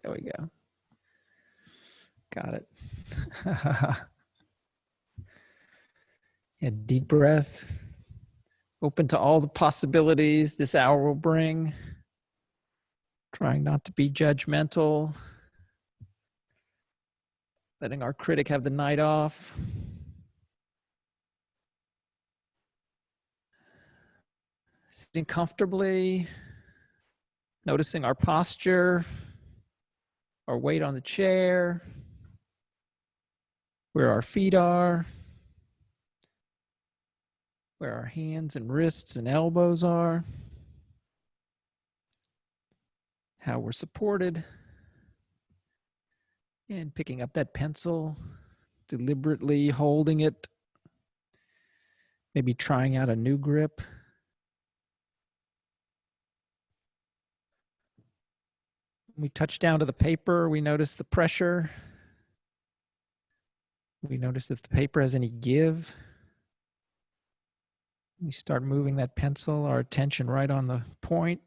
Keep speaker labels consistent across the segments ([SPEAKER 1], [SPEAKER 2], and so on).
[SPEAKER 1] There we go. Got it. Yeah, deep breath. Open to all the possibilities this hour will bring. Trying not to be judgmental. Letting our critic have the night off. Sitting comfortably. Noticing our posture. Our weight on the chair. Where our feet are. Where our hands and wrists and elbows are. How we're supported. And picking up that pencil, deliberately holding it. Maybe trying out a new grip. When we touch down to the paper, we notice the pressure. We notice if the paper has any give. We start moving that pencil, our attention right on the point.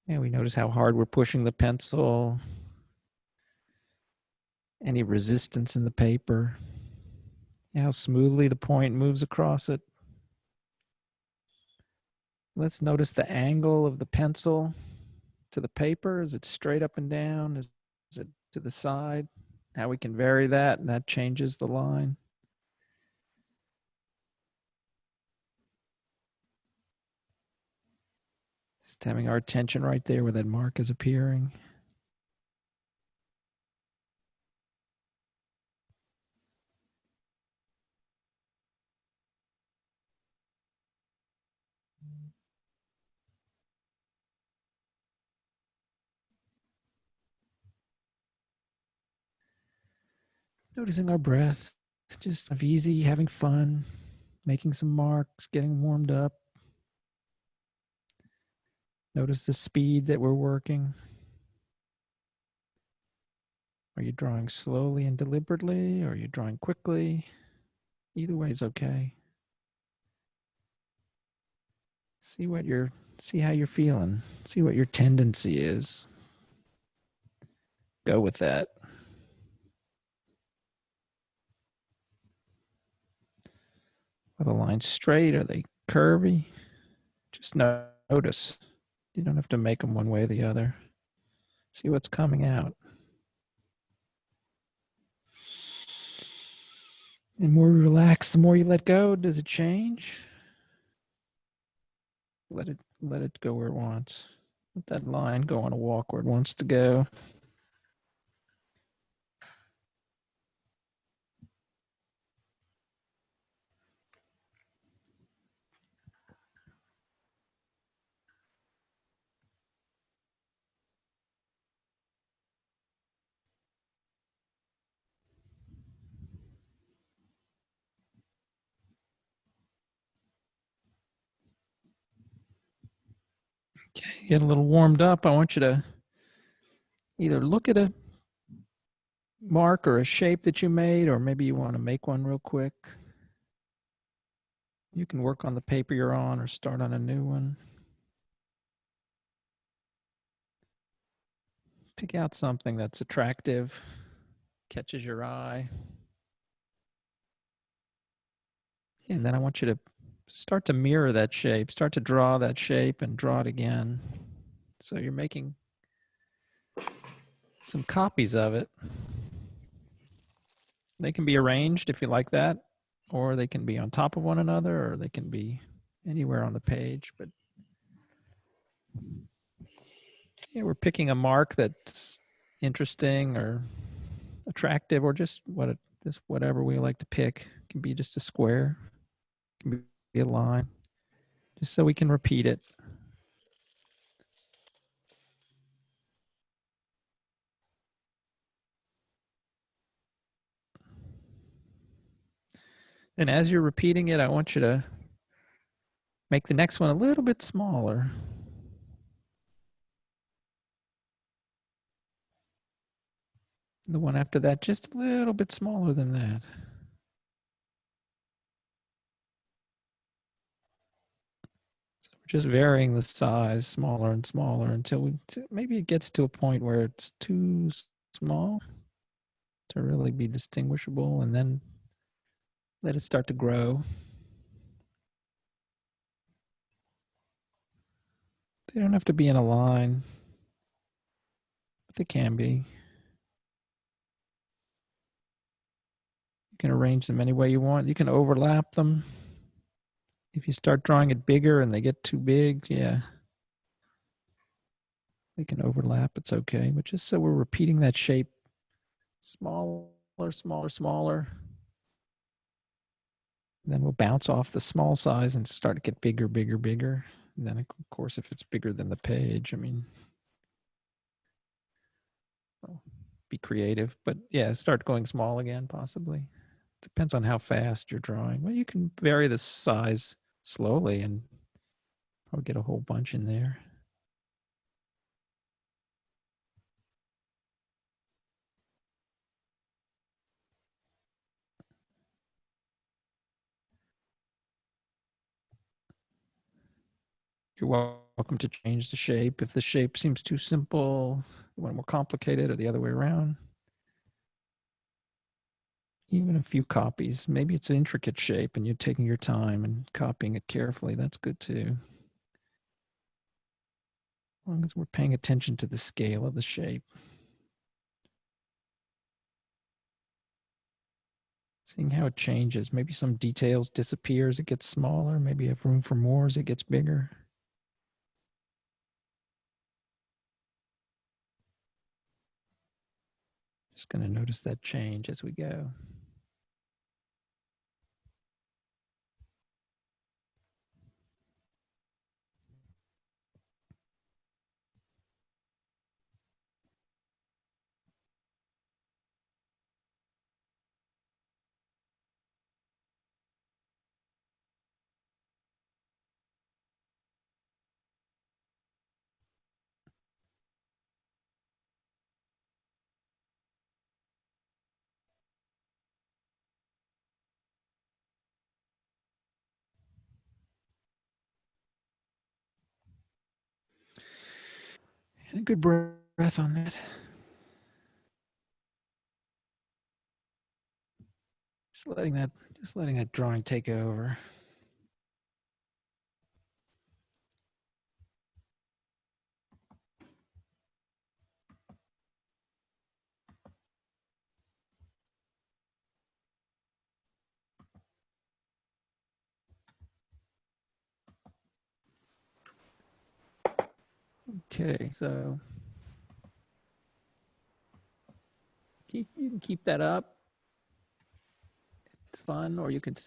[SPEAKER 1] And we notice how hard we're pushing the pencil. Any resistance in the paper. How smoothly the point moves across it. Let's notice the angle of the pencil to the paper. Is it straight up and down? Is it to the side? How we can vary that, and that changes the line. Just having our attention right there where that mark is appearing. Noticing our breath, just easy, having fun, making some marks, getting warmed up. Notice the speed that we're working. Are you drawing slowly and deliberately, or are you drawing quickly? Either way is okay. See how you're feeling. See what your tendency is. Go with that. Are the lines straight? Are they curvy? Just notice. You don't have to make them one way or the other. See what's coming out. The more you relax, the more you let go. Does it change? Let it go where it wants. Let that line go on a walk where it wants to go. Okay, get a little warmed up. I want you to either look at a mark or a shape that you made, or maybe you want to make one real quick. You can work on the paper you're on or start on a new one. Pick out something that's attractive, catches your eye. And then I want you to start to mirror that shape, start to draw that shape and draw it again. So you're making some copies of it. They can be arranged if you like that, or they can be on top of one another, or they can be anywhere on the page. But yeah, we're picking a mark that's interesting or attractive, or just whatever we like to pick. It can be just a square, it can be a line, just so we can repeat it. And as you're repeating it, I want you to make the next one a little bit smaller. The one after that, just a little bit smaller than that. So we're just varying the size smaller and smaller until maybe it gets to a point where it's too small to really be distinguishable, and then let it start to grow. They don't have to be in a line, but they can be. You can arrange them any way you want. You can overlap them. If you start drawing it bigger and they get too big, yeah, they can overlap. It's okay. But just so we're repeating that shape smaller, smaller, smaller. Then we'll bounce off the small size and start to get bigger, bigger, bigger. And then, of course, if it's bigger than the page, I mean, well, be creative. But yeah, start going small again, possibly. Depends on how fast you're drawing. Well, you can vary the size slowly and probably get a whole bunch in there. You're welcome to change the shape. If the shape seems too simple, you want it more complicated, or the other way around. Even a few copies. Maybe it's an intricate shape and you're taking your time and copying it carefully. That's good too. As long as we're paying attention to the scale of the shape. Seeing how it changes. Maybe some details disappear as it gets smaller. Maybe you have room for more as it gets bigger. Just going to notice that change as we go. And a good breath on that. Just letting that drawing take over. Okay, so you can keep that up. It's fun, or you could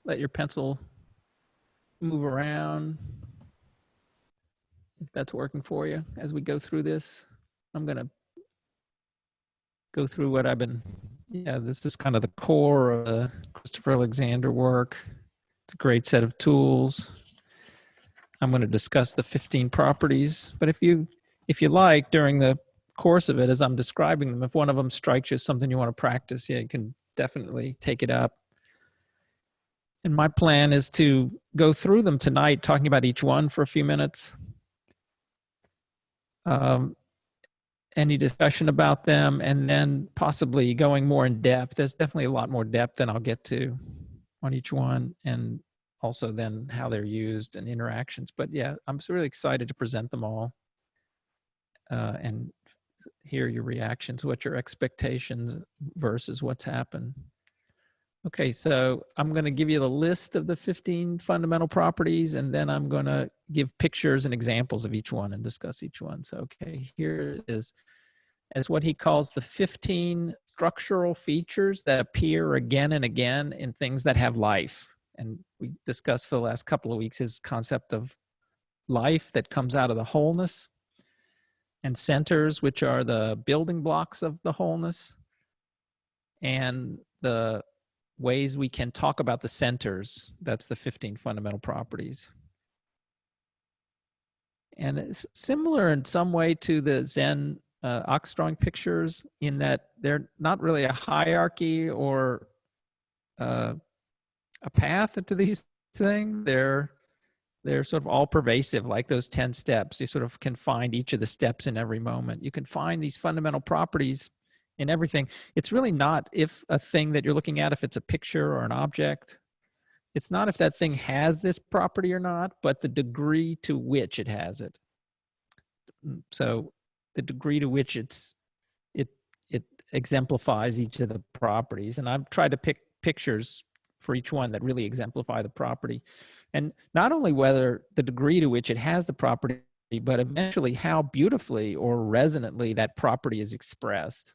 [SPEAKER 1] let your pencil move around if that's working for you as we go through this. I'm going to go through what I've been, this is kind of the core of the Christopher Alexander work. It's a great set of tools. I'm going to discuss the 15 properties, but if you like, during the course of it, as I'm describing them, if one of them strikes you as something you want to practice, yeah, you can definitely take it up. And my plan is to go through them tonight, talking about each one for a few minutes. Any discussion about them, and then possibly going more in depth. There's definitely a lot more depth than I'll get to on each one, and also then how they're used and interactions. But yeah, I'm really excited to present them all and hear your reactions, what your expectations versus what's happened. Okay, so I'm going to give you the list of the 15 fundamental properties, and then I'm going to give pictures and examples of each one and discuss each one. So, okay, here it is. As what he calls the 15 structural features that appear again and again in things that have life. And we discussed for the last couple of weeks his concept of life that comes out of the wholeness, and centers, which are the building blocks of the wholeness, and the ways we can talk about the centers. That's the 15 fundamental properties. And it's similar in some way to the Zen ox drawing pictures, in that they're not really a hierarchy or a path to these things. They're they're sort of all pervasive, like those 10 steps. You sort of can find each of the steps in every moment. You can find these fundamental properties in everything. It's really not if a thing that you're looking at, if it's a picture or an object, it's not if that thing has this property or not, but the degree to which it has it. So the degree to which it exemplifies each of the properties. And I've tried to pick pictures for each one that really exemplify the property. And not only whether the degree to which it has the property, but eventually how beautifully or resonantly that property is expressed.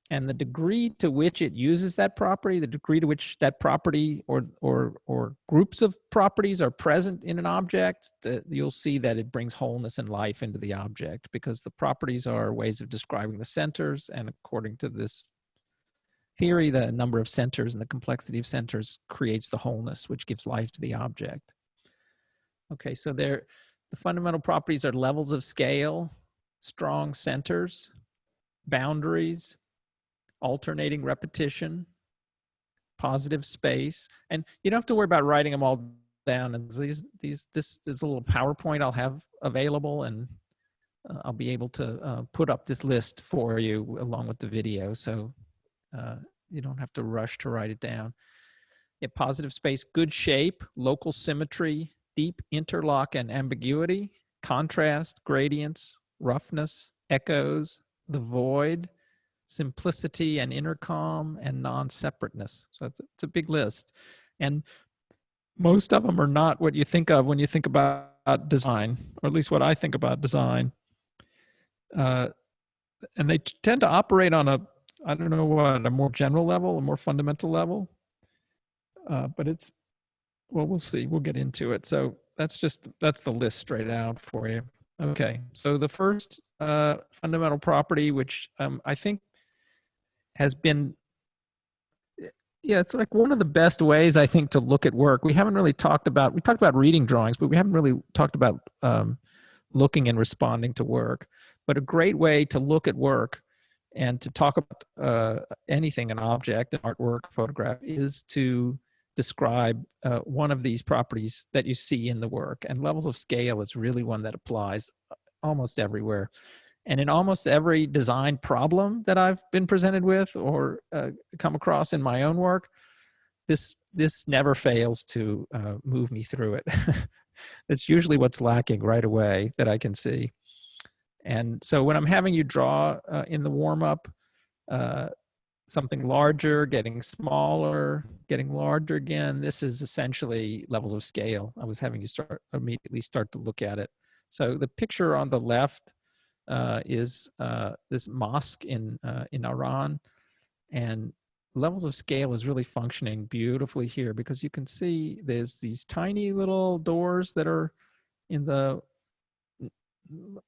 [SPEAKER 1] And the degree to which it uses that property, the degree to which that property or groups of properties are present in an object, you'll see that it brings wholeness and life into the object, because the properties are ways of describing the centers. And according to this theory, the number of centers and the complexity of centers creates the wholeness, which gives life to the object. Okay, so the fundamental properties are levels of scale, strong centers, boundaries, alternating repetition, positive space. And you don't have to worry about writing them all down. And this is a little PowerPoint I'll have available, and I'll be able to put up this list for you along with the video. So you don't have to rush to write it down. Yeah, positive space, good shape, local symmetry, deep interlock and ambiguity, contrast, gradients, roughness, echoes, the void, simplicity and intercom, and non-separateness. So it's a big list. And most of them are not what you think of when you think about design, or at least what I think about design. And they tend to operate on a, I don't know what, a more general level, a more fundamental level. But it's, well, we'll see. We'll get into it. So that's the list straight out for you. Okay. So the first fundamental property, which I think has been, yeah, it's like one of the best ways, I think, to look at work. We talked about reading drawings, but we haven't really talked about looking and responding to work. But a great way to look at work and to talk about anything, an object, an artwork, photograph, is to describe one of these properties that you see in the work. And levels of scale is really one that applies almost everywhere. And in almost every design problem that I've been presented with or come across in my own work, this never fails to move me through it. It's usually what's lacking right away that I can see. And so when I'm having you draw in the warm-up, something larger, getting smaller, getting larger again, this is essentially levels of scale. I was having you immediately start to look at it. So the picture on the left is this mosque in Iran, and levels of scale is really functioning beautifully here, because you can see there's these tiny little doors that are in the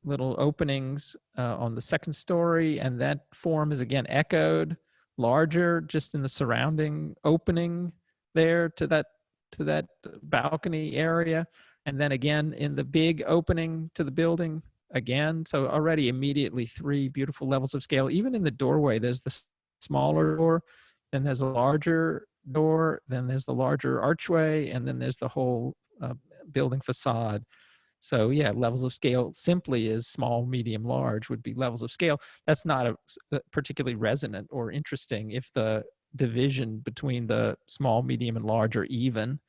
[SPEAKER 1] little openings on the second story, and that form is again echoed larger just in the surrounding opening there to that balcony area, and then again in the big opening to the building again. So already immediately 3 beautiful levels of scale. Even in the doorway, there's the smaller door, then there's a larger door, then there's the larger archway, and then there's the whole building facade. So yeah, levels of scale simply is small, medium, large would be levels of scale. That's not particularly resonant or interesting if the division between the small, medium, and large are even.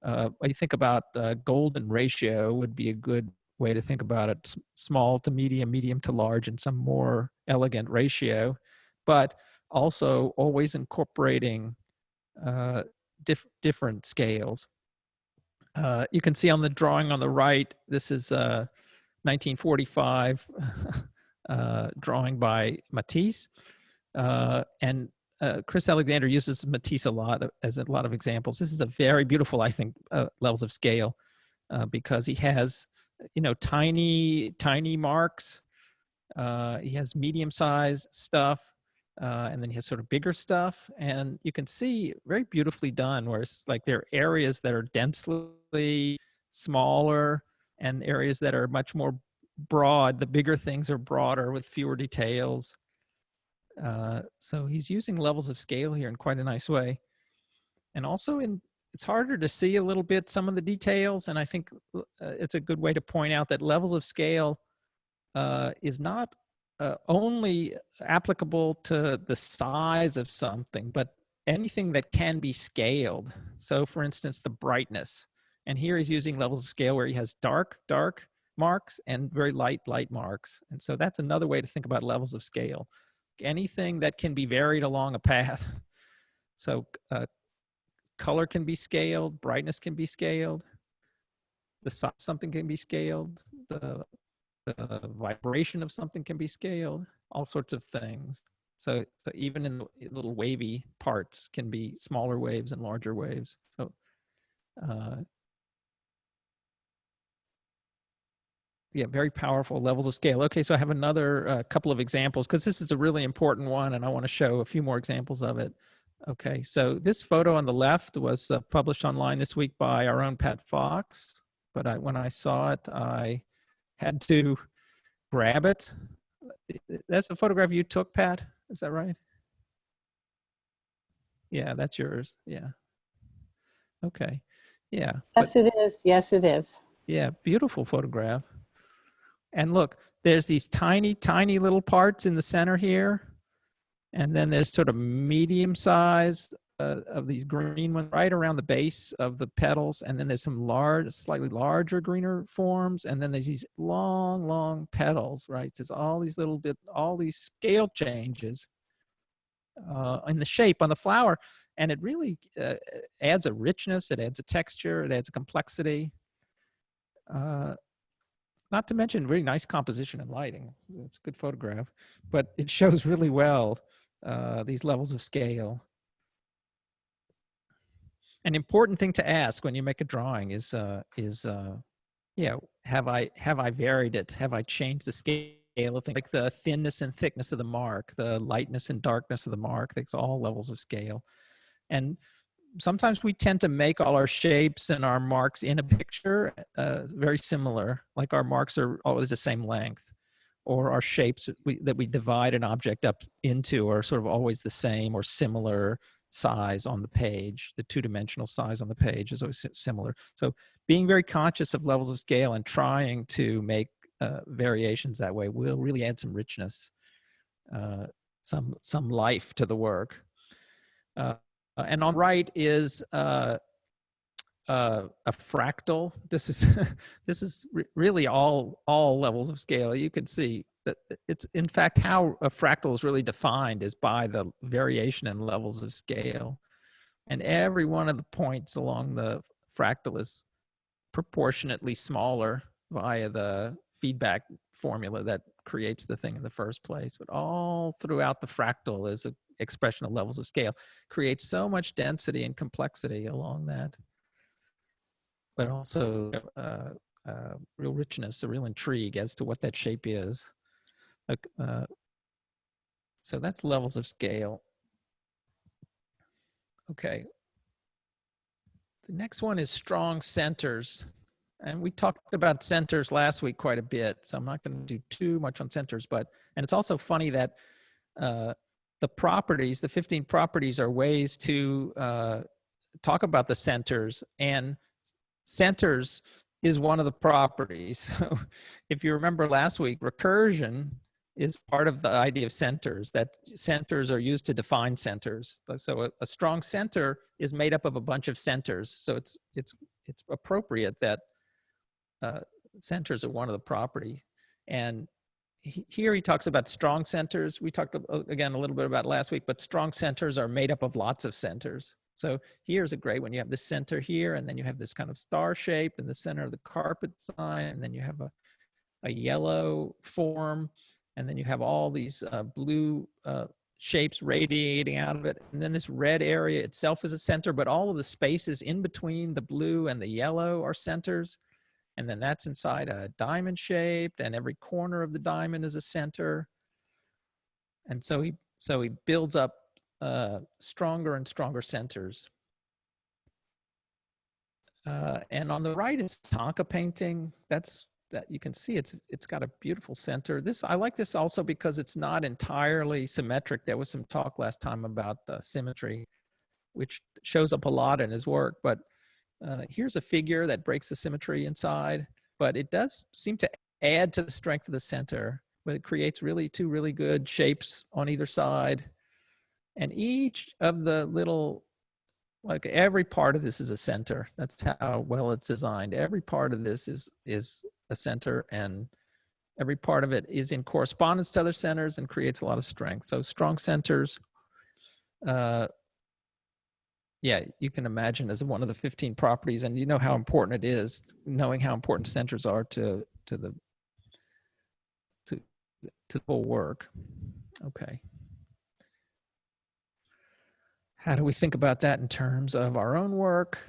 [SPEAKER 1] I think about golden ratio would be a good way to think about it. Small to medium, medium to large, and some more elegant ratio, but also always incorporating different scales. You can see on the drawing on the right, this is 1945 drawing by Matisse. And Chris Alexander uses Matisse a lot as a lot of examples. This is a very beautiful, I think, levels of scale because he has, tiny marks. He has medium-sized stuff. And then he has sort of bigger stuff, and you can see very beautifully done where it's like there are areas that are densely smaller and areas that are much more broad. The bigger things are broader with fewer details. So he's using levels of scale here in quite a nice way. And also it's harder to see a little bit some of the details, and I think it's a good way to point out that levels of scale is not only applicable to the size of something, but anything that can be scaled. So for instance, the brightness. And here he's using levels of scale where he has dark, dark marks and very light, light marks. And so that's another way to think about levels of scale. Anything that can be varied along a path. So color can be scaled, brightness can be scaled, the size of something can be scaled, the vibration of something can be scaled, all sorts of things. So even in the little wavy parts can be smaller waves and larger waves. So yeah, very powerful levels of scale. Okay, so I have another couple of examples because this is a really important one and I want to show a few more examples of it. Okay, so this photo on the left was published online this week by our own Pat Fox, but when I saw it, I had to grab it. That's a photograph you took, Pat? Is that right? Yeah, that's yours. Yeah. Okay. Yeah.
[SPEAKER 2] Yes, it is. Yes, it is.
[SPEAKER 1] Yeah, beautiful photograph. And look, there's these tiny, tiny little parts in the center here. And then there's sort of medium size of these green ones right around the base of the petals. And then there's some large, slightly larger, greener forms. And then there's these long, long petals, right? There's all these little bit, all these scale changes in the shape on the flower. And it really adds a richness, it adds a texture, it adds a complexity. Not to mention really nice composition and lighting. It's a good photograph, but it shows really well these levels of scale. An important thing to ask when you make a drawing is yeah, have I varied it? Have I changed the scale of things like the thinness and thickness of the mark, the lightness and darkness of the mark? That's all levels of scale. And sometimes we tend to make all our shapes and our marks in a picture very similar, like our marks are always the same length, or our shapes that we divide an object up into are sort of always the same or similar size on the page. The two-dimensional size on the page is always similar. So being very conscious of levels of scale and trying to make variations that way will really add some richness, some life to the work. And on the right is a fractal. This is really all levels of scale. You can see that it's in fact how a fractal is really defined is by the variation in levels of scale, and every one of the points along the fractal is proportionately smaller via the feedback formula that creates the thing in the first place. But all throughout the fractal is an expression of levels of scale, creates so much density and complexity along that, but also real richness, a real intrigue as to what that shape is. So that's levels of scale. Okay. The next one is strong centers. And we talked about centers last week quite a bit, so I'm not going to do too much on centers, and it's also funny that the properties, the 15 properties are ways to talk about the centers, and centers is one of the properties. So if you remember last week, recursion is part of the idea of centers, that centers are used to define centers. So a strong center is made up of a bunch of centers. So it's appropriate that centers are one of the property. And here he talks about strong centers. We talked again a little bit about last week, but strong centers are made up of lots of centers. So here's a great one. You have the center here, and then you have this kind of star shape in the center of the carpet sign, and then you have a yellow form, and then you have all these blue shapes radiating out of it. And then this red area itself is a center, but all of the spaces in between the blue and the yellow are centers. And then that's inside a diamond shaped, and every corner of the diamond is a center. And so he builds up stronger and stronger centers. And on the right is Tonka painting. That you can see it's got a beautiful center. I like this also because it's not entirely symmetric. There was some talk last time about symmetry. which shows up a lot in his work. But here's a figure that breaks the symmetry inside, but it does seem to add to the strength of the center, but it creates two really good shapes on either side. And each of the little, like every part of this is a center. That's how well it's designed. Every part of this is a center, and every part of it is in correspondence to other centers and creates a lot of strength. So strong centers, yeah, you can imagine as one of the 15 properties, and you know how important it is, knowing how important centers are to the whole work. Okay. How do we think about that in terms of our own work?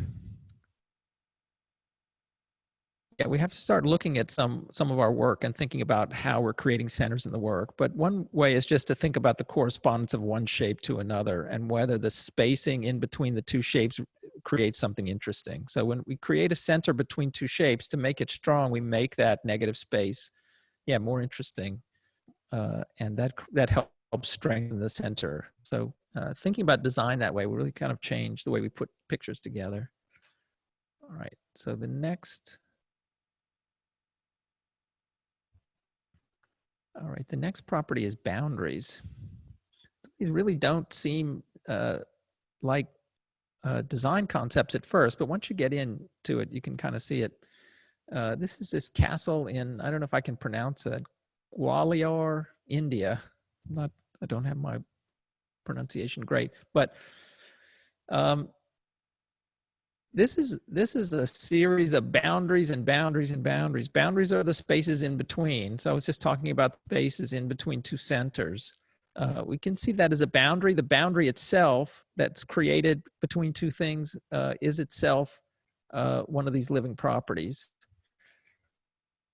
[SPEAKER 1] Yeah, we have to start looking at some of our work and thinking about how we're creating centers in the work. But one way is just to think about the correspondence of one shape to another and whether the spacing in between the two shapes creates something interesting. So when we create a center between two shapes, to make it strong, we make that negative space, yeah, more interesting. And that helps strengthen the center. So thinking about design that way will really kind of change the way we put pictures together. All right, so the next property is boundaries. These really don't seem like design concepts at first, but once you get into it, you can kind of see it. This is this castle in, I don't know if I can pronounce it, Gwalior, India. I don't have my pronunciation great, but this is a series of boundaries and boundaries and boundaries. Boundaries are the spaces in between. So I was just talking about spaces in between two centers. We can see that as a boundary. The boundary itself that's created between two things is itself one of these living properties.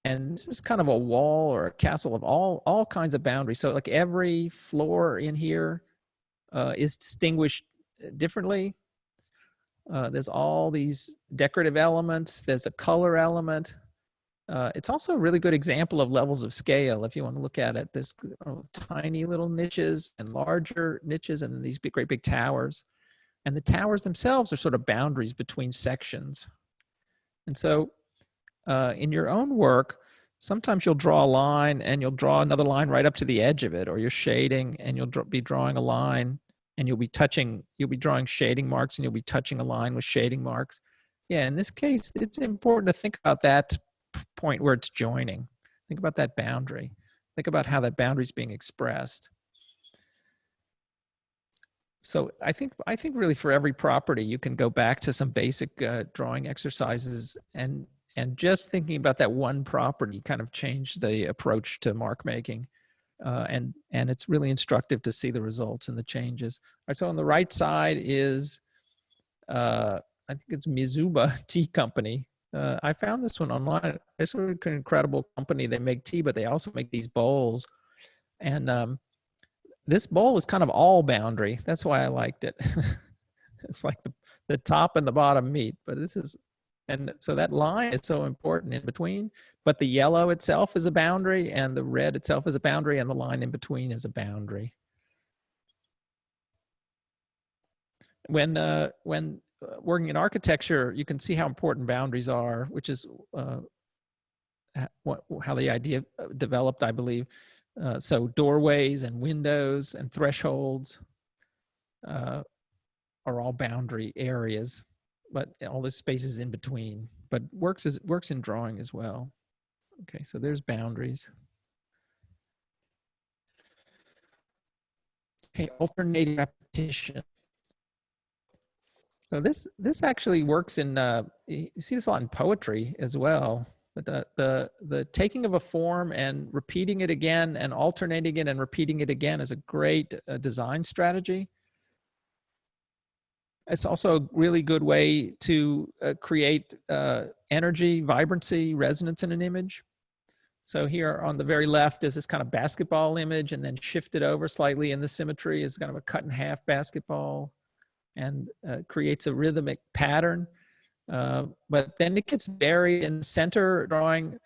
[SPEAKER 1] And this is kind of a wall or a castle of all kinds of boundaries. So like every floor in here is distinguished differently. There's all these decorative elements. There's a color element. It's also a really good example of levels of scale. If you want to look at it, there's tiny little niches and larger niches, and then these great big towers. And the towers themselves are sort of boundaries between sections. And so in your own work, sometimes you'll draw a line and you'll draw another line right up to the edge of it, or you're shading and you'll be drawing a line and you'll be drawing shading marks and you'll be touching a line with shading marks. Yeah, in this case, it's important to think about that point where it's joining. Think about that boundary. Think about how that boundary is being expressed. So I think really for every property, you can go back to some basic drawing exercises and just thinking about that one property kind of change the approach to mark making. And it's really instructive to see the results and the changes. All right, so on the right side is, I think it's Mizuba Tea Company. I found this one online. It's an incredible company. They make tea, but they also make these bowls. And this bowl is kind of all boundary. That's why I liked it. It's like the top and the bottom meet, but this is, and so that line is so important in between, but the yellow itself is a boundary and the red itself is a boundary and the line in between is a boundary. When working in architecture, you can see how important boundaries are, which is how the idea developed, I believe. So doorways and windows and thresholds are all boundary areas, but all the spaces in between. But works in drawing as well. Okay, so there's boundaries. Okay, alternating repetition. So this actually works in you see this a lot in poetry as well. But the taking of a form and repeating it again and alternating it and repeating it again is a great design strategy. It's also a really good way to create energy, vibrancy, resonance in an image. So here on the very left is this kind of basketball image, and then shifted over slightly in the symmetry is kind of a cut in half basketball, and creates a rhythmic pattern. But then it gets buried in the center drawing.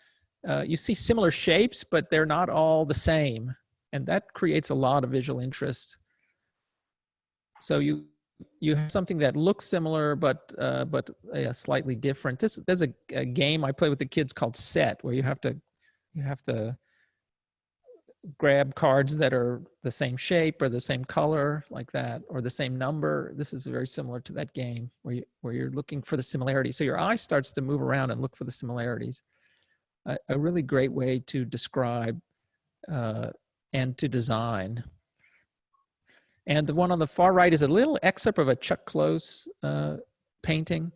[SPEAKER 1] You see similar shapes, but they're not all the same. And that creates a lot of visual interest. So you you have something that looks similar but slightly different. There's a game I play with the kids called Set, where you have to grab cards that are the same shape or the same color, like that, or the same number. This is very similar to that game where you're looking for the similarity. So your eye starts to move around and look for the similarities. A really great way to describe and to design. And the one on the far right is a little excerpt of a Chuck Close painting.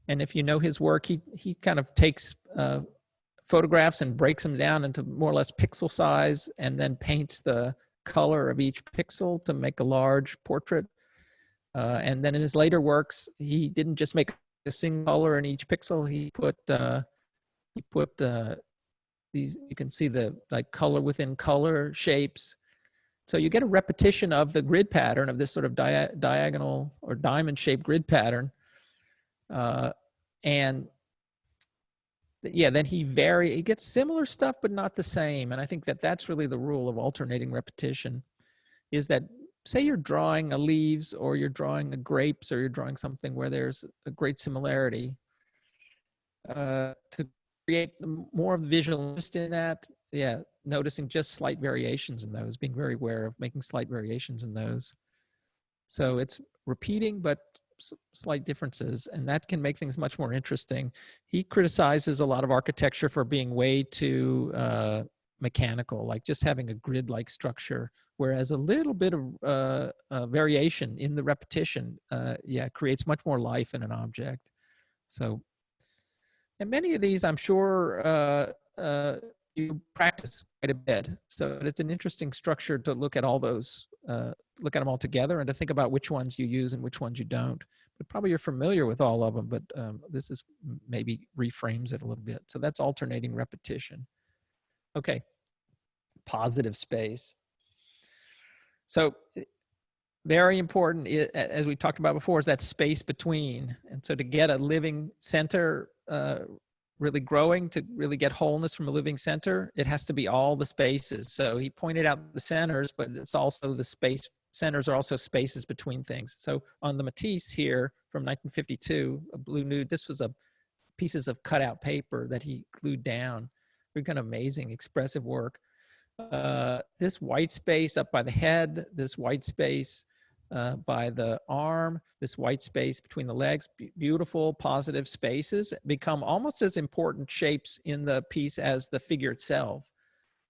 [SPEAKER 1] And if you know his work, he kind of takes photographs and breaks them down into more or less pixel size, and then paints the color of each pixel to make a large portrait. And then in his later works, he didn't just make a single color in each pixel. He put these, you can see the like color within color shapes. So you get a repetition of the grid pattern of this sort of diagonal or diamond shaped grid pattern. And yeah, then he gets similar stuff, but not the same. And I think that that's really the rule of alternating repetition, is that say you're drawing a leaves, or you're drawing a grapes, or you're drawing something where there's a great similarity, to create more of the visual interest in that. Yeah, noticing just slight variations in those, being very aware of making slight variations in those. So it's repeating, but slight differences, and that can make things much more interesting. He criticizes a lot of architecture for being way too mechanical, like just having a grid-like structure, whereas a little bit of variation in the repetition, creates much more life in an object. So, and many of these, I'm sure, you practice quite a bit. So it's an interesting structure to look at all those, look at them all together, and to think about which ones you use and which ones you don't. But probably you're familiar with all of them, but this is maybe reframes it a little bit. So that's alternating repetition. Okay, positive space. So very important, as we talked about before, is that space between. And so to get a living center really growing, to really get wholeness from a living center, it has to be all the spaces. So he pointed out the centers, but it's also the space. Centers are also spaces between things. So on the Matisse here from 1952, a blue nude, this was a pieces of cutout paper that he glued down. Really kind of amazing, expressive work. This white space up by the head, this white space by the arm, this white space between the legs, beautiful positive spaces become almost as important shapes in the piece as the figure itself.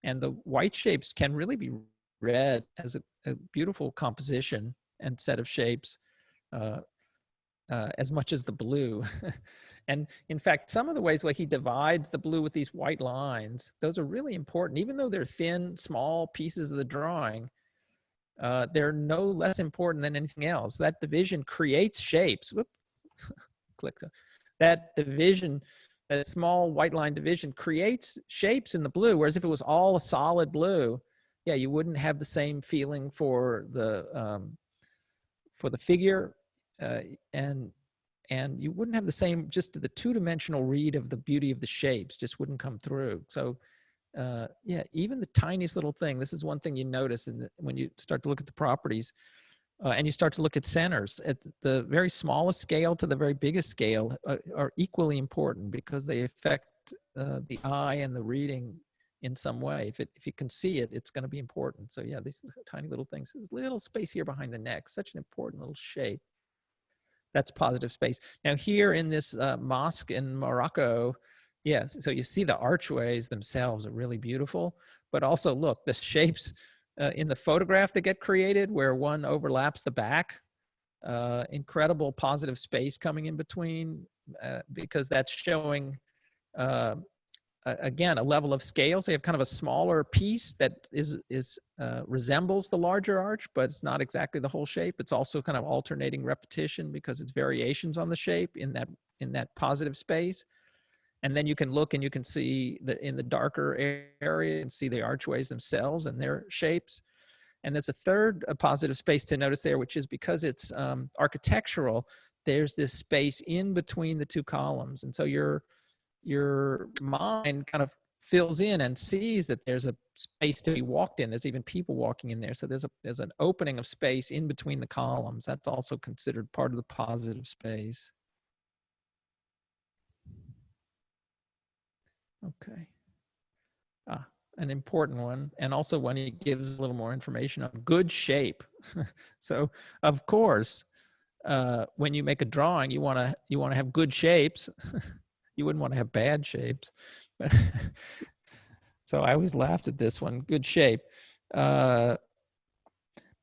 [SPEAKER 1] And the white shapes can really be read as a beautiful composition and set of shapes, as much as the blue. And in fact, some of the ways like he divides the blue with these white lines, those are really important. Even though they're thin, small pieces of the drawing, they're no less important than anything else. That division creates shapes. Whoop. Click. That division, that small white line division, creates shapes in the blue, whereas if it was all a solid blue, yeah, you wouldn't have the same feeling for the figure, and you wouldn't have the same, just the two-dimensional read of the beauty of the shapes just wouldn't come through. So yeah, even the tiniest little thing, this is one thing you notice when you start to look at the properties, and you start to look at centers, at the very smallest scale to the very biggest scale, are equally important, because they affect the eye and the reading in some way. If you can see it, it's going to be important. So yeah, these tiny little things. This little space here behind the neck, such an important little shape. That's positive space. Now here in this mosque in Morocco, yes, so you see the archways themselves are really beautiful, but also look, the shapes in the photograph that get created where one overlaps the back, incredible positive space coming in between, because that's showing, again, a level of scale. So you have kind of a smaller piece that resembles the larger arch, but it's not exactly the whole shape. It's also kind of alternating repetition because it's variations on the shape in that positive space. And then you can look and you can see that in the darker area and see the archways themselves and their shapes. And there's a third positive space to notice there, which is because it's architectural, there's this space in between the two columns. And so your mind kind of fills in and sees that there's a space to be walked in. There's even people walking in there. So there's an opening of space in between the columns. That's also considered part of the positive space. Okay. An important one, and also one he gives a little more information on good shape. So of course, when you make a drawing, you want to have good shapes. You wouldn't want to have bad shapes. So I always laughed at this one, good shape. But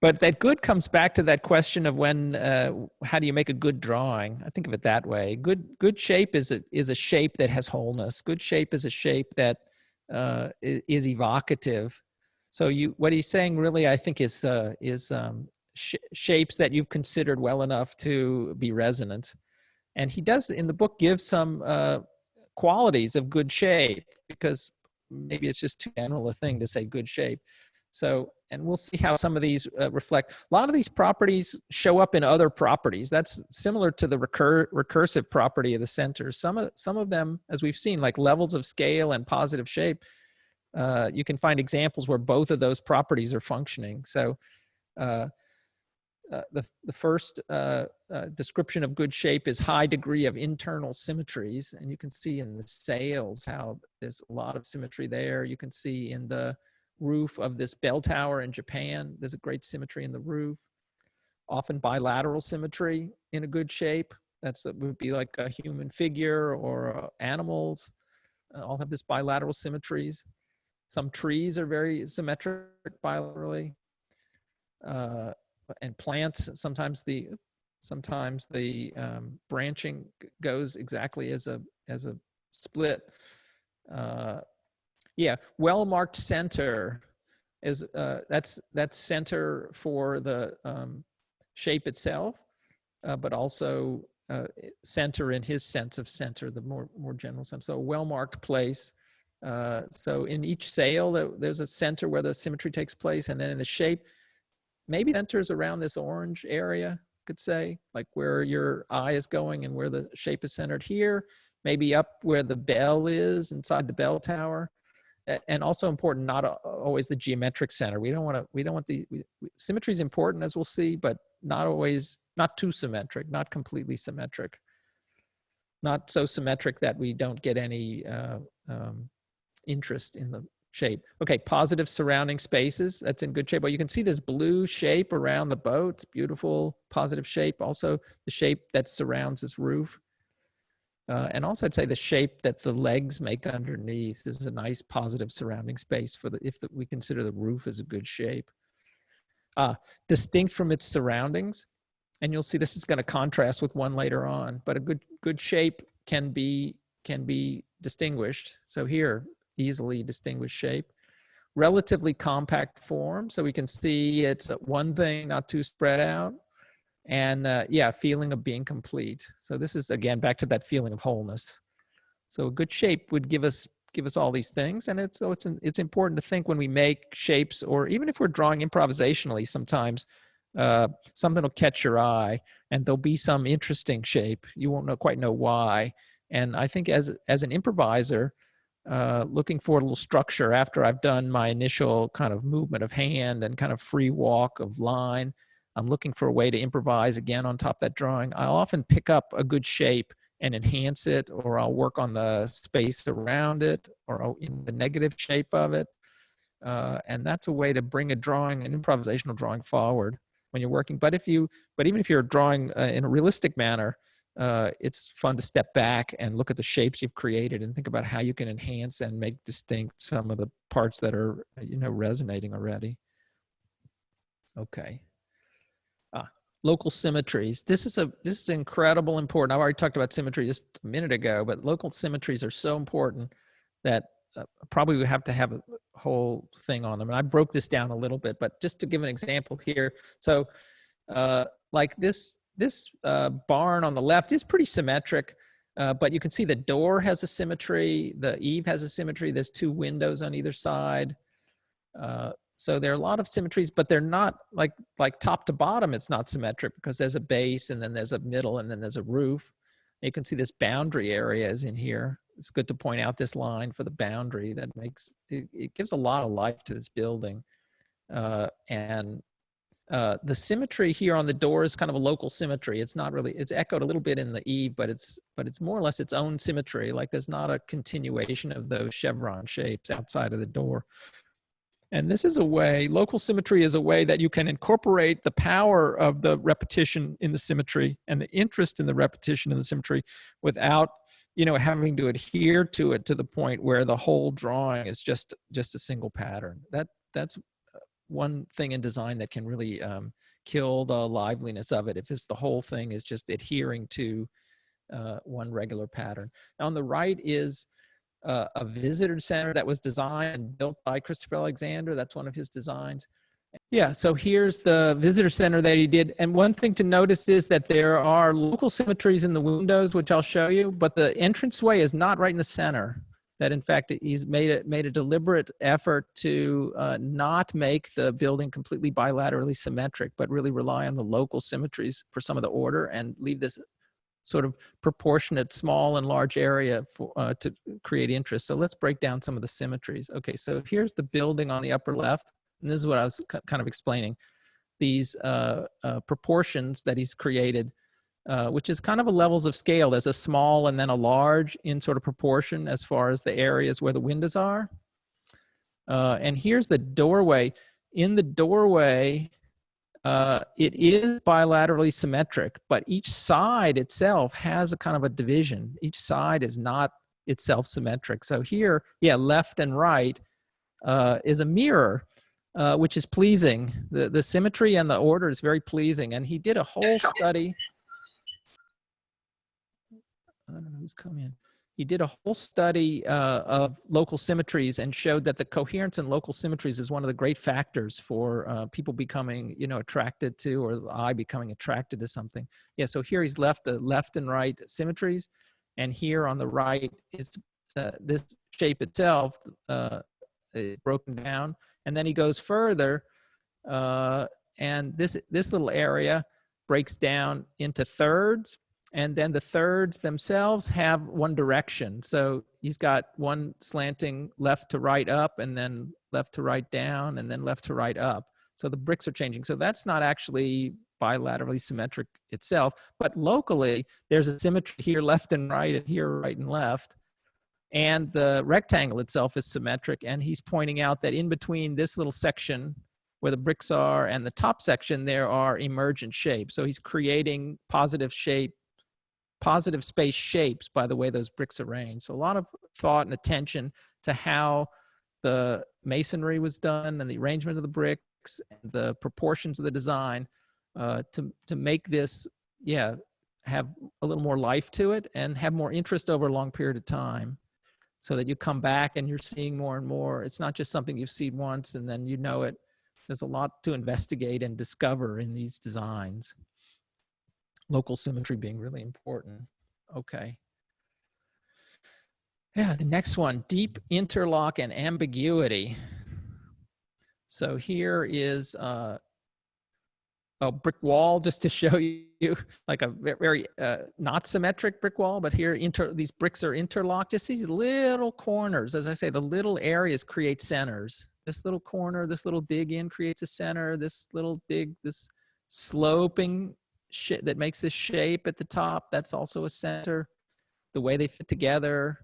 [SPEAKER 1] that good comes back to that question of when, how do you make a good drawing? I think of it that way. Good shape is a shape that has wholeness. Good shape is a shape that is evocative. So what he's saying really, I think, is shapes that you've considered well enough to be resonant. And he does in the book give some qualities of good shape, because maybe it's just too general a thing to say good shape. So, and we'll see how some of these reflect. A lot of these properties show up in other properties. That's similar to the recursive property of the center. Some of them, as we've seen, like levels of scale and positive shape, you can find examples where both of those properties are functioning. So the first description of good shape is high degree of internal symmetries. And you can see in the sails how there's a lot of symmetry there. You can see in the roof of this bell tower in Japan, there's a great symmetry in the roof. Often bilateral symmetry in a good shape. Would be like a human figure or animals. All have this bilateral symmetries. Some trees are very symmetric bilaterally. And plants, sometimes the branching goes exactly as a split. Yeah, well-marked center is that's center for the shape itself, but also center in his sense of center, the more general sense. So a well-marked place. So in each sail, there's a center where the symmetry takes place, and then in the shape, maybe centers around this orange area, could say, like where your eye is going and where the shape is centered here, maybe up where the bell is inside the bell tower. And also important, not always the geometric center. We don't want symmetry is important, as we'll see, but not too symmetric, not completely symmetric, not so symmetric that we don't get any interest in the shape. Okay, positive surrounding spaces, that's in good shape. But you can see this blue shape around the boat. It's beautiful, positive shape. Also the shape that surrounds this roof. And also I'd say the shape that the legs make underneath is a nice positive surrounding space for we consider the roof as a good shape. Distinct from its surroundings. And you'll see this is going to contrast with one later on, but a good shape can be distinguished. So here, easily distinguished shape. Relatively compact form, so we can see it's one thing, not too spread out. And yeah, feeling of being complete. So this is, again, back to that feeling of wholeness. So a good shape would give us all these things. And it's important to think when we make shapes, or even if we're drawing improvisationally, sometimes something will catch your eye and there'll be some interesting shape. You won't quite know why. And I think as an improviser, looking for a little structure after I've done my initial kind of movement of hand and kind of free walk of line, I'm looking for a way to improvise again on top of that drawing. I'll often pick up a good shape and enhance it, or I'll work on the space around it, or in the negative shape of it. And that's a way to bring an improvisational drawing forward when you're working. But even if you're drawing in a realistic manner, it's fun to step back and look at the shapes you've created and think about how you can enhance and make distinct some of the parts that are, resonating already. Okay. Local symmetries. This is incredible important. I've already talked about symmetry just a minute ago, but local symmetries are so important that probably we have to have a whole thing on them. And I broke this down a little bit, but just to give an example here. So like this barn on the left is pretty symmetric, but you can see the door has a symmetry, the eave has a symmetry, there's two windows on either side. So there are a lot of symmetries, but they're not like top to bottom, it's not symmetric because there's a base and then there's a middle and then there's a roof. You can see this boundary area is in here. it's good to point out this line for the boundary that makes, it gives a lot of life to this building. And the symmetry here on the door is kind of a local symmetry. It's not really, it's echoed a little bit in the eave, but it's more or less its own symmetry. Like there's not a continuation of those chevron shapes outside of the door. And this is a way, local symmetry is a way that you can incorporate the power of the repetition in the symmetry and the interest in the repetition in the symmetry without, you know, having to adhere to it to the point where the whole drawing is just a single pattern. That's one thing in design that can really kill the liveliness of it if it's the whole thing is just adhering to one regular pattern. Now on the right is a visitor center that was designed and built by Christopher Alexander. That's one of his designs. Yeah, so here's the visitor center that he did. And one thing to notice is that there are local symmetries in the windows, which I'll show you, but the entranceway is not right in the center. That in fact, he's made a deliberate effort to not make the building completely bilaterally symmetric, but really rely on the local symmetries for some of the order and leave this sort of proportionate small and large area for, to create interest. So let's break down some of the symmetries. Okay, so here's the building on the upper left. And this is what I was kind of explaining. These proportions that he's created, which is kind of a levels of scale. There's a small and then a large in sort of proportion as far as the areas where the windows are. And here's the doorway. In the doorway, it is bilaterally symmetric, but each side itself has a kind of a division. Each side is not itself symmetric. So here, yeah, left and right is a mirror, which is pleasing. The symmetry and the order is very pleasing. And he did a whole study. I don't know who's come in. He did a whole study of local symmetries and showed that the coherence in local symmetries is one of the great factors for people becoming, you know, attracted to, or the eye becoming attracted to something. Yeah, so here he's left the left and right symmetries, and here on the right is this shape itself broken down, and then he goes further, and this little area breaks down into thirds. And then the thirds themselves have one direction. So he's got one slanting left to right up, and then left to right down, and then left to right up. So the bricks are changing. So that's not actually bilaterally symmetric itself, but locally there's a symmetry here left and right, and here right and left. And the rectangle itself is symmetric. And he's pointing out that in between this little section where the bricks are and the top section, there are emergent shapes. So he's creating positive space shapes by the way those bricks are arranged. So a lot of thought and attention to how the masonry was done and the arrangement of the bricks and the proportions of the design to make this, yeah, have a little more life to it and have more interest over a long period of time, so that you come back and you're seeing more and more. It's not just something you've seen once and then you know it. There's a lot to investigate and discover in these designs. Local symmetry being really important. Okay. Yeah, the next one, deep interlock and ambiguity. So here is a brick wall, just to show you, like a very not symmetric brick wall, but here these bricks are interlocked. Just these little corners. As I say, the little areas create centers. This little corner, this little dig in creates a center. This little dig, this sloping that makes this shape at the top, that's also a center. The way they fit together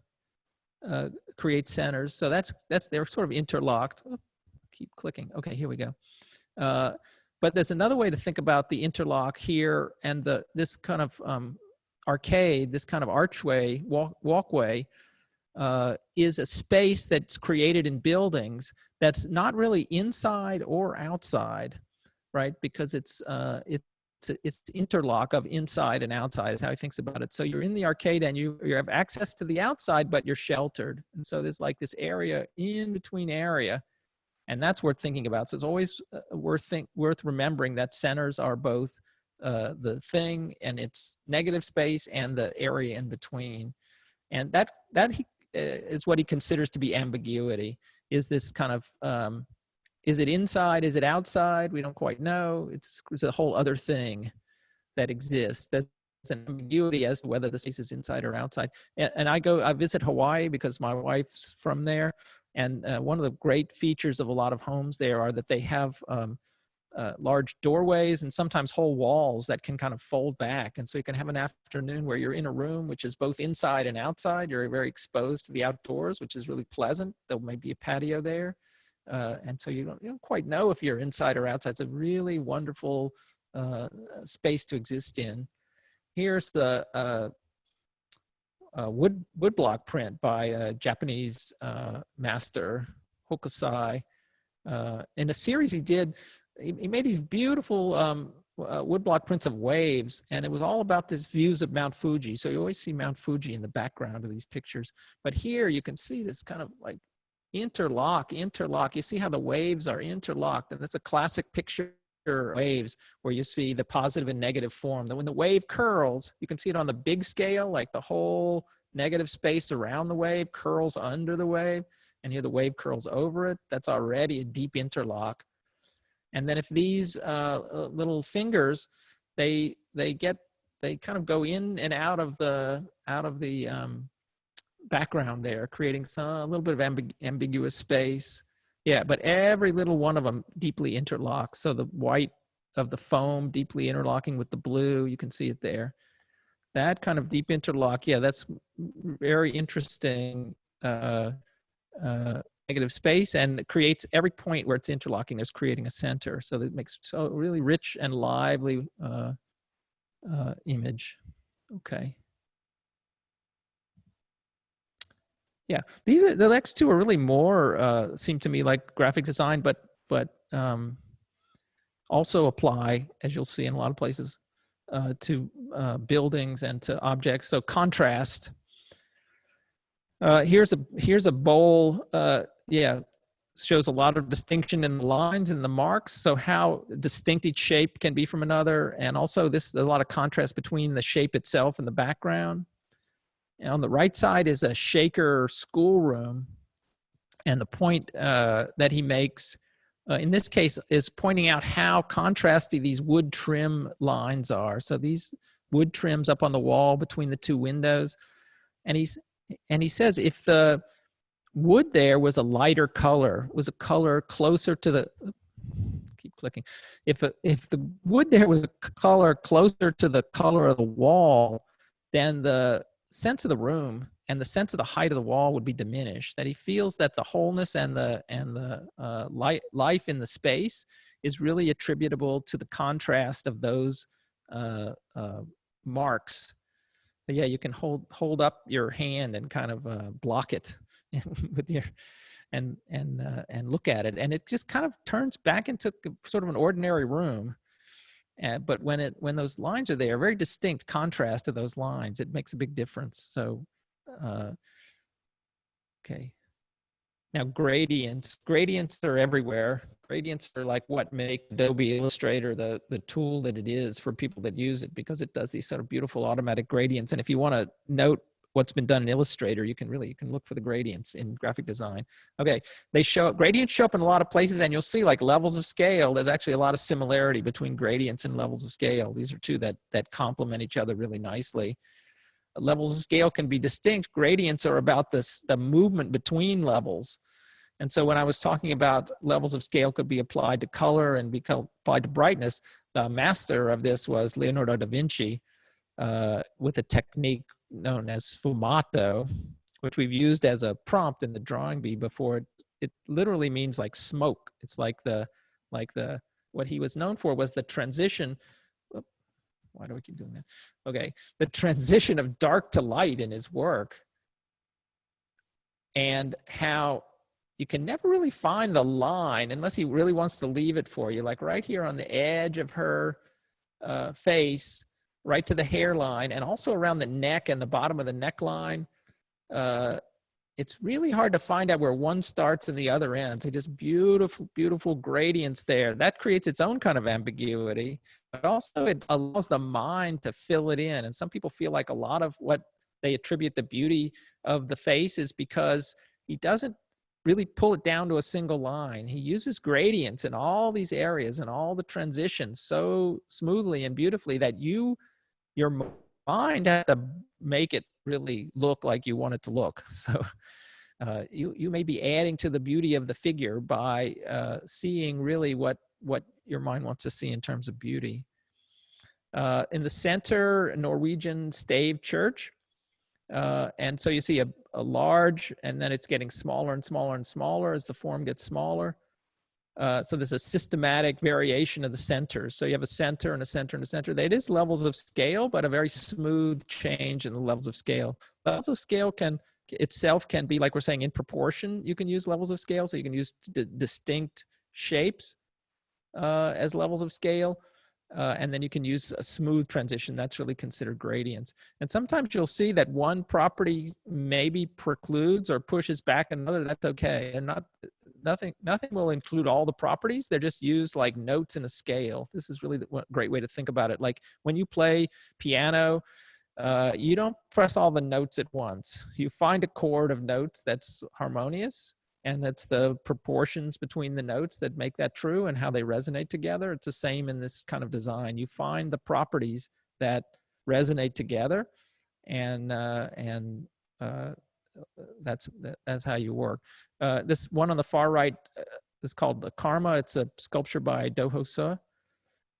[SPEAKER 1] create centers. So they're sort of interlocked. Oh, keep clicking. Okay, here we go. But there's another way to think about the interlock here, and this kind of arcade, this kind of archway, walkway, is a space that's created in buildings that's not really inside or outside, right? Because it's interlock of inside and outside is how he thinks about it. So you're in the arcade and you have access to the outside, but you're sheltered. And so there's like this area in between area, and that's worth thinking about. So it's always worth remembering that centers are both the thing and its negative space and the area in between. And that is what he considers to be ambiguity. Is this kind of is it inside? Is it outside? We don't quite know. It's a whole other thing that exists. That's an ambiguity as to whether the space is inside or outside. And I visit Hawaii because my wife's from there. And one of the great features of a lot of homes there are that they have large doorways and sometimes whole walls that can kind of fold back. And so you can have an afternoon where you're in a room, which is both inside and outside. You're very exposed to the outdoors, which is really pleasant. There may be a patio there. And so you don't quite know if you're inside or outside. It's a really wonderful space to exist in. Here's the woodblock print by a Japanese master, Hokusai. In a series he did, he made these beautiful woodblock prints of waves, and it was all about these views of Mount Fuji. So you always see Mount Fuji in the background of these pictures. But here you can see this kind of like interlock. You see how the waves are interlocked, and it's a classic picture of waves where you see the positive and negative form. That when the wave curls, you can see it on the big scale, like the whole negative space around the wave curls under the wave, and here the wave curls over it. That's already a deep interlock. And then if these little fingers, they kind of go in and out of the background there, creating a little bit of ambiguous space. Yeah, but every little one of them deeply interlocks. So the white of the foam deeply interlocking with the blue, you can see it there. That kind of deep interlock, yeah, that's very interesting negative space, and it creates every point where it's interlocking, there's creating a center. So that makes so really rich and lively image. Okay. Yeah, these are the next two are really more seem to me like graphic design, but also apply, as you'll see in a lot of places, to buildings and to objects. So contrast. Here's a bowl. Yeah, shows a lot of distinction in the lines and the marks. So how distinct each shape can be from another, and also there's a lot of contrast between the shape itself and the background. And on the right side is a Shaker schoolroom, and the point that he makes in this case is pointing out how contrasty these wood trim lines are. So these wood trims up on the wall between the two windows, and he says if the wood there was a lighter color, was a color closer to the keep clicking, if the wood there was a color closer to the color of the wall, then the sense of the room and the sense of the height of the wall would be diminished. That he feels that the wholeness and the life in the space is really attributable to the contrast of those marks. But yeah, you can hold up your hand and kind of block it with your and look at it, and it just kind of turns back into sort of an ordinary room. But when those lines are there, very distinct contrast to those lines, it makes a big difference. So, okay. Now gradients are everywhere. Gradients are like what make Adobe Illustrator the tool that it is for people that use it, because it does these sort of beautiful automatic gradients. And if you want to note what's been done in Illustrator, you can look for the gradients in graphic design. Okay, gradients show up in a lot of places, and you'll see like levels of scale. There's actually a lot of similarity between gradients and levels of scale. These are two that complement each other really nicely. Levels of scale can be distinct. Gradients are about the movement between levels. And so when I was talking about levels of scale could be applied to color and be applied to brightness, the master of this was Leonardo da Vinci with a technique known as sfumato, which we've used as a prompt in the drawing bee before. It literally means like smoke. It's like what he was known for was the transition. Why do I keep doing that? Okay, the transition of dark to light in his work, and how you can never really find the line unless he really wants to leave it for you. Like right here on the edge of her face, right to the hairline, and also around the neck and the bottom of the neckline. It's really hard to find out where one starts and the other ends. They're just beautiful, beautiful gradients there. That creates its own kind of ambiguity, but also it allows the mind to fill it in. And some people feel like a lot of what they attribute the beauty of the face is because he doesn't really pull it down to a single line. He uses gradients in all these areas and all the transitions so smoothly and beautifully that your mind has to make it really look like you want it to look. So you may be adding to the beauty of the figure by seeing really what your mind wants to see in terms of beauty. In the center, Norwegian stave church. And so you see a large, and then it's getting smaller and smaller and smaller as the form gets smaller. So there's a systematic variation of the centers. So you have a center and a center and a center. It is levels of scale, but a very smooth change in the levels of scale. Levels of scale can be, like we're saying, in proportion. You can use levels of scale, so you can use distinct shapes as levels of scale. And then you can use a smooth transition. That's really considered gradients. And sometimes you'll see that one property maybe precludes or pushes back another. That's okay. And nothing will include all the properties. They're just used like notes in a scale. This is really a great way to think about it. Like when you play piano, you don't press all the notes at once. You find a chord of notes that's harmonious, and that's the proportions between the notes that make that true and how they resonate together. It's the same in this kind of design. You find the properties that resonate together, and that's how you work. This one on the far right is called the Karma. It's a sculpture by Doho Se.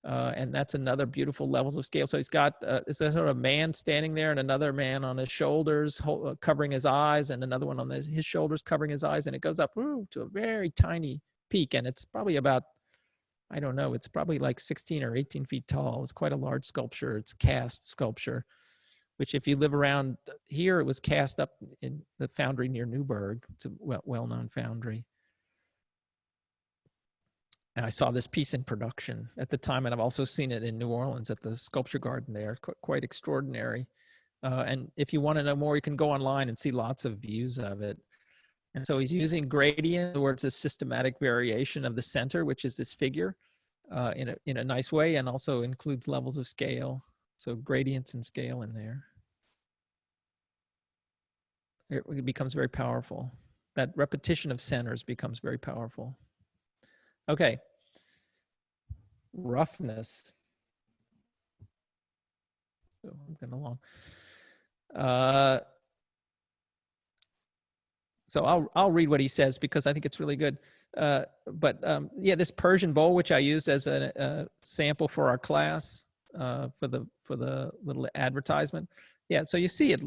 [SPEAKER 1] And that's another beautiful levels of scale. So he's got it's a sort of man standing there, and another man on his shoulders covering his eyes, and another one on his shoulders covering his eyes, and it goes up to a very tiny peak, and it's probably about, I don't know, it's probably like 16 or 18 feet tall. It's quite a large sculpture. It's cast sculpture, which if you live around here, it was cast up in the foundry near Newburgh. It's a well-known foundry. And I saw this piece in production at the time, and I've also seen it in New Orleans at the Sculpture Garden there. Quite extraordinary. And if you want to know more, you can go online and see lots of views of it. And so he's using gradient, where it's a systematic variation of the center, which is this figure, in a nice way, and also includes levels of scale. So gradients and scale in there. It becomes very powerful. That repetition of centers becomes very powerful. Okay. Roughness. So I'm getting along. So I'll read what he says because I think it's really good. Yeah, this Persian bowl, which I used as a sample for our class for the little advertisement. Yeah, so you see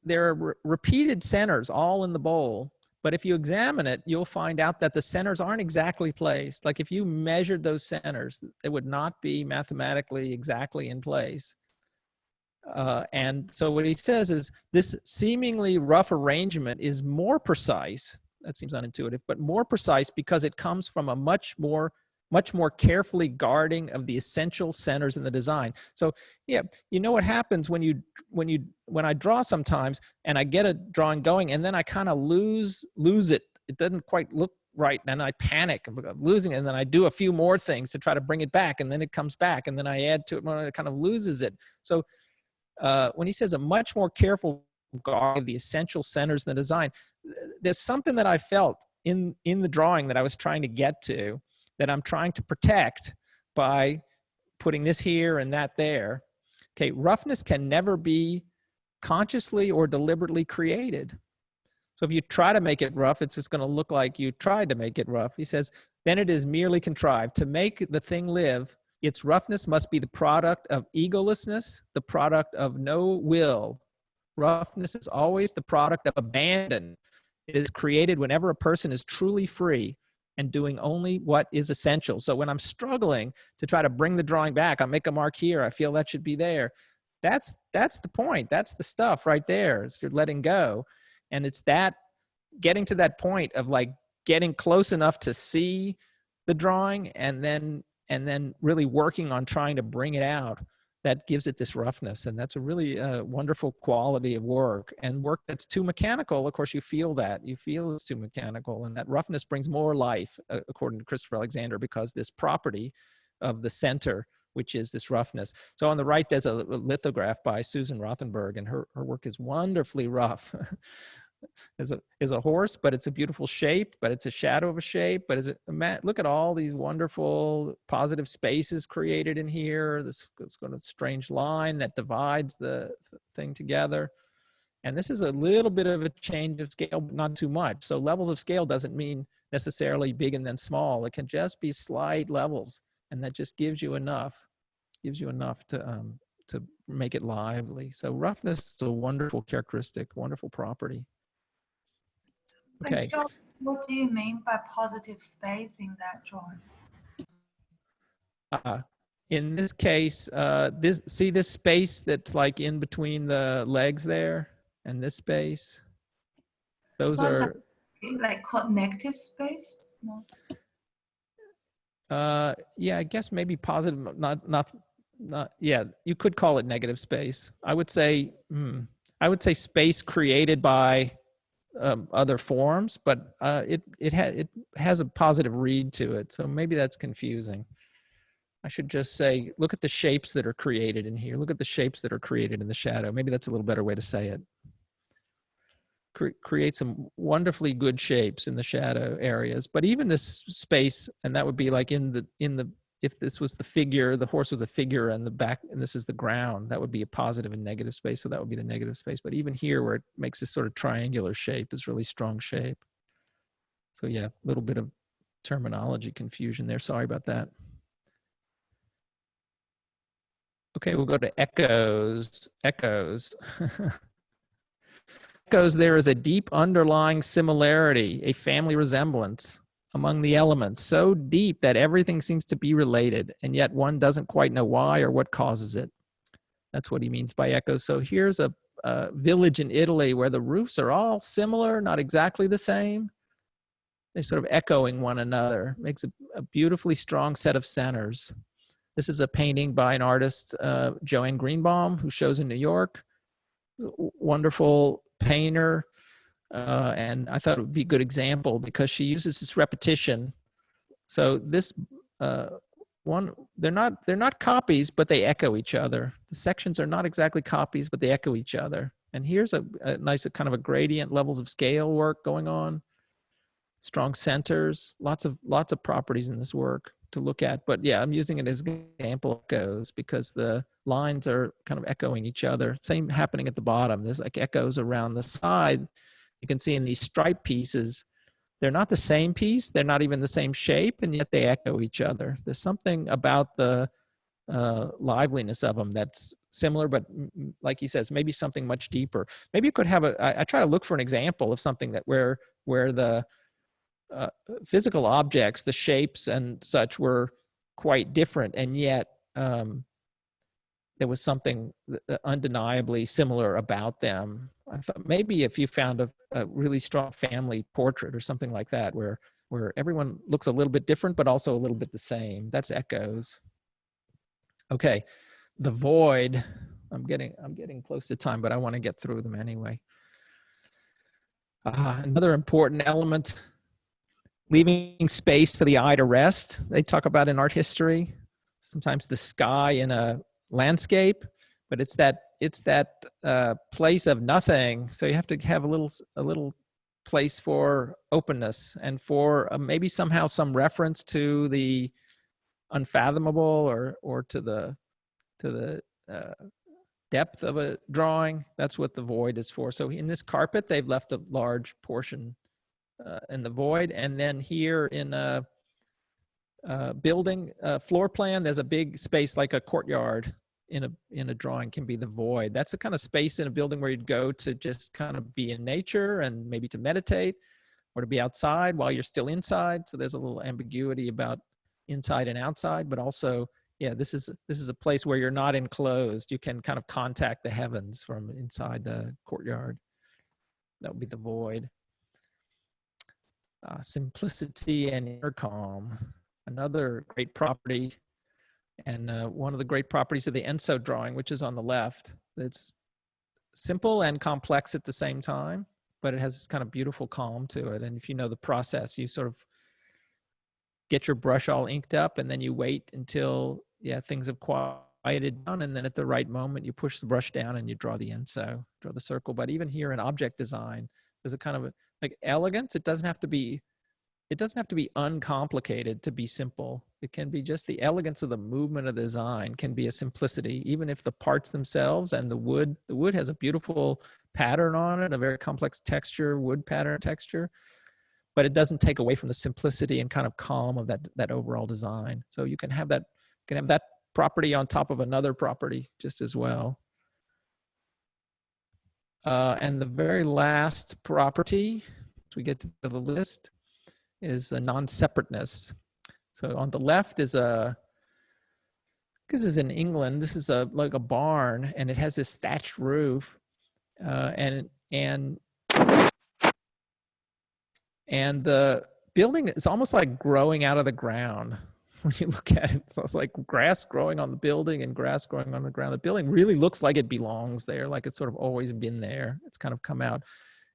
[SPEAKER 1] there are repeated centers all in the bowl. But if you examine it, you'll find out that the centers aren't exactly placed. Like if you measured those centers, they would not be mathematically exactly in place. And so what he says is this seemingly rough arrangement is more precise. That seems unintuitive, but more precise because it comes from a much more carefully guarding of the essential centers in the design. So yeah, you know what happens when I draw sometimes and I get a drawing going and then I kind of lose it. It doesn't quite look right, and I panic. I'm losing it, and then I do a few more things to try to bring it back, and then it comes back, and then I add to it when it kind of loses it. So when he says a much more careful guard of the essential centers in the design, there's something that I felt in the drawing that I was trying to get to, that I'm trying to protect by putting this here and that there. Okay, roughness can never be consciously or deliberately created. So if you try to make it rough, it's just going to look like you tried to make it rough. He says, then it is merely contrived. To make the thing live, its roughness must be the product of egolessness, the product of no will. Roughness is always the product of abandon. It is created whenever a person is truly free and doing only what is essential. So when I'm struggling to try to bring the drawing back, I make a mark here, I feel that should be there. That's the point. That's the stuff right there. Is you're letting go. And it's that getting to that point of like getting close enough to see the drawing and then really working on trying to bring it out that gives it this roughness. And that's a really wonderful quality of work. And work that's too mechanical, of course, you feel that. You feel it's too mechanical. And that roughness brings more life, according to Christopher Alexander, because this property of the center, which is this roughness. So on the right, there's a lithograph by Susan Rothenberg, and her work is wonderfully rough. is a horse, but it's a beautiful shape, but it's a shadow of a shape. But look at all these wonderful positive spaces created in here. This kind of strange line that divides the thing together. And this is a little bit of a change of scale, but not too much. So levels of scale doesn't mean necessarily big and then small. It can just be slight levels, and that just gives you enough to make it lively. So roughness is a wonderful characteristic, wonderful property. Okay.
[SPEAKER 3] John, what do you mean by positive space in that drawing?
[SPEAKER 1] In this case, see this space that's like in between the legs there and this space? Those are
[SPEAKER 3] like negative space? No.
[SPEAKER 1] Yeah, I guess maybe positive, not yeah, you could call it negative space. I would say space created by other forms, but it has a positive read to it, so maybe that's confusing. I should just say, look at the shapes that are created in here. Look at the shapes that are created in the shadow. Maybe that's a little better way to say it. Create some wonderfully good shapes in the shadow areas, but even this space, and that would be like in the if this was the figure, the horse was a figure, and the back, and this is the ground, that would be a positive and negative space. So that would be the negative space. But even here, where it makes this sort of triangular shape, is really strong shape. So yeah, a little bit of terminology confusion there. Sorry about that. Okay, we'll go to echoes. Echoes. Echoes, there is a deep underlying similarity, a family resemblance among the elements, so deep that everything seems to be related, and yet one doesn't quite know why or what causes it. That's what he means by echoes. So here's a village in Italy where the roofs are all similar, not exactly the same. They're sort of echoing one another. Makes a beautifully strong set of centers. This is a painting by an artist, Joanne Greenbaum, who shows in New York. Wonderful painter. And I thought it would be a good example because she uses this repetition. So this they're not copies, but they echo each other. The sections are not exactly copies, but they echo each other. And here's a nice kind of a gradient, levels of scale work going on. Strong centers, lots of properties in this work to look at. But yeah, I'm using it as an example echoes because the lines are kind of echoing each other. Same happening at the bottom. There's like echoes around the side. You can see in these stripe pieces, they're not the same piece. They're not even the same shape, and yet they echo each other. There's something about the liveliness of them that's similar, but like he says, maybe something much deeper. Maybe you could have I try to look for an example of something that where the physical objects, the shapes and such were quite different, and yet there was something undeniably similar about them. I thought maybe if you found a really strong family portrait or something like that, where everyone looks a little bit different, but also a little bit the same. That's echoes. Okay, the void. I'm getting close to time, but I want to get through them anyway. Another important element, leaving space for the eye to rest. They talk about in art history, sometimes the sky in a landscape, but it's that place of nothing. So you have to have a little place for openness and for maybe somehow some reference to the unfathomable or to the depth of a drawing. That's what the void is for. So in this carpet, they've left a large portion in the void, and then here in a building floor plan, there's a big space like a courtyard in a drawing can be the void. That's the kind of space in a building where you'd go to just kind of be in nature and maybe to meditate or to be outside while you're still inside. So there's a little ambiguity about inside and outside, but also, yeah, this is a place where you're not enclosed. You can kind of contact the heavens from inside the courtyard. That would be the void. Simplicity and inner calm, another great property, and one of the great properties of the Enso drawing, which is on the left. It's simple and complex at the same time, but it has this kind of beautiful calm to it. And if you know the process, you sort of get your brush all inked up, and then you wait until things have quieted down, and then at the right moment, you push the brush down and you draw the Enso, draw the circle. But even here in object design, There's a kind of like elegance. It doesn't have to be uncomplicated to be simple. It can be just the elegance of the movement of the design can be a simplicity, even if the parts themselves and the wood has a beautiful pattern on it, a very complex texture, wood pattern texture, but it doesn't take away from the simplicity and kind of calm of that overall design. So you can have that property on top of another property just as well. And the very last property, as we get to the list, is a non-separateness. So on the left is this is in England, this is like a barn, and it has this thatched roof, and the building is almost like growing out of the ground when you look at it. So it's like grass growing on the building and grass growing on the ground. The building really looks like it belongs there, like it's sort of always been there. It's kind of come out.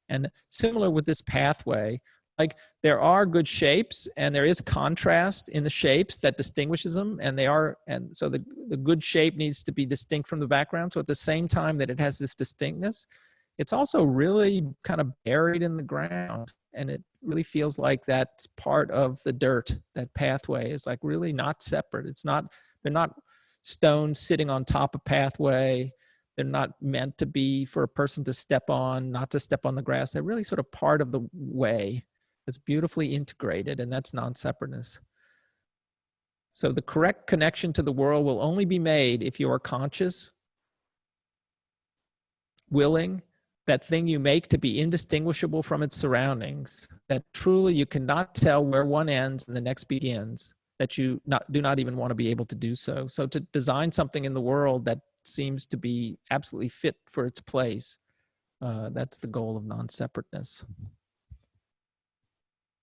[SPEAKER 1] And similar with this pathway, like there are good shapes and there is contrast in the shapes that distinguishes them, and so the good shape needs to be distinct from the background. So at the same time that it has this distinctness, it's also really kind of buried in the ground, and it really feels like that's part of the dirt. That pathway is like really not separate. They're not stones sitting on top of pathway. They're not meant to be for a person to step on, not to step on the grass. They're really sort of part of the way. It's beautifully integrated, and that's non-separateness. So the correct connection to the world will only be made if you are conscious, willing, that thing you make to be indistinguishable from its surroundings, that truly you cannot tell where one ends and the next begins, that you do not even want to be able to do so. So to design something in the world that seems to be absolutely fit for its place, that's the goal of non-separateness.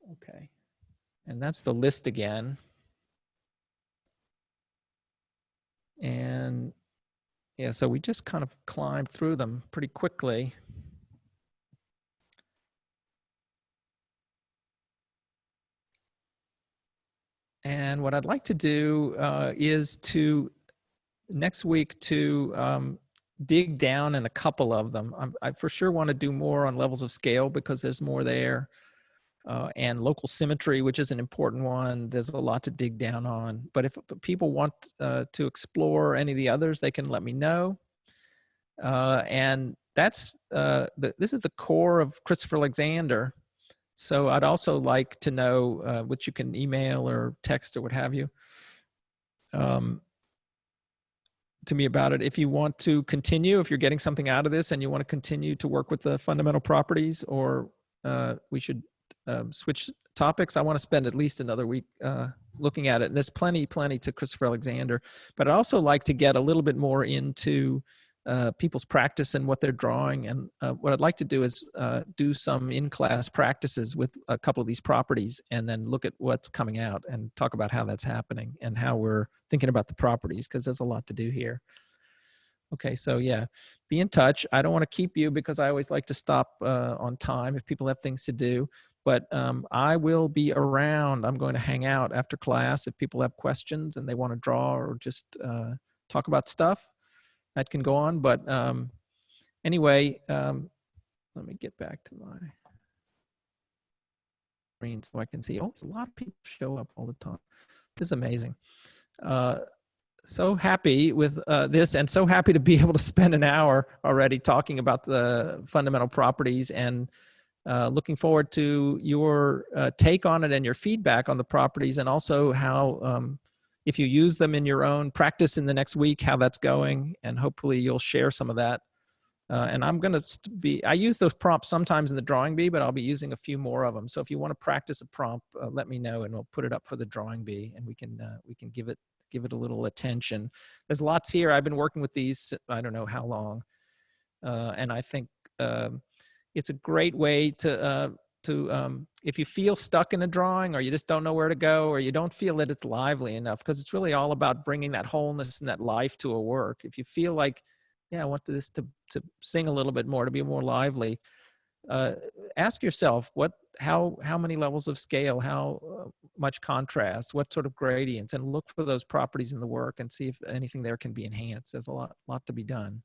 [SPEAKER 1] Okay, and that's the list again. And yeah, so we just kind of climbed through them pretty quickly. And what I'd like to do is next week to dig down in a couple of them. I for sure want to do more on levels of scale because there's more there. And local symmetry, which is an important one. There's a lot to dig down on. But if people want to explore any of the others, they can let me know. And that's this is the core of Christopher Alexander. So I'd also like to know, which you can email or text or what have you, to me about it. If you want to continue, if you're getting something out of this and you want to continue to work with the fundamental properties, or we should switch topics. I want to spend at least another week looking at it. And there's plenty to Christopher Alexander. But I'd also like to get a little bit more into people's practice and what they're drawing. And what I'd like to do is do some in-class practices with a couple of these properties and then look at what's coming out and talk about how that's happening and how we're thinking about the properties, because there's a lot to do here. Okay, so yeah, be in touch. I don't want to keep you because I always like to stop on time if people have things to do. But I will be around. I'm going to hang out after class if people have questions and they want to draw or just talk about stuff. That can go on. But anyway, let me get back to my screen so I can see. Oh, a lot of people show up all the time. This is amazing. So happy with this, and so happy to be able to spend an hour already talking about the fundamental properties, and looking forward to your take on it and your feedback on the properties, and also how, if you use them in your own practice in the next week, how that's going, and hopefully you'll share some of that. And I'm going to I use those prompts sometimes in the drawing bee, but I'll be using a few more of them. So if you want to practice a prompt, let me know, and we'll put it up for the drawing bee, and we can give it a little attention. There's lots here. I've been working with these, I don't know how long. And I think it's a great way to if you feel stuck in a drawing, or you just don't know where to go, or you don't feel that it's lively enough, because it's really all about bringing that wholeness and that life to a work. If you feel like, yeah, I want this to sing a little bit more, to be more lively, ask yourself how many levels of scale, how much contrast, what sort of gradients, and look for those properties in the work and see if anything there can be enhanced. There's a lot to be done.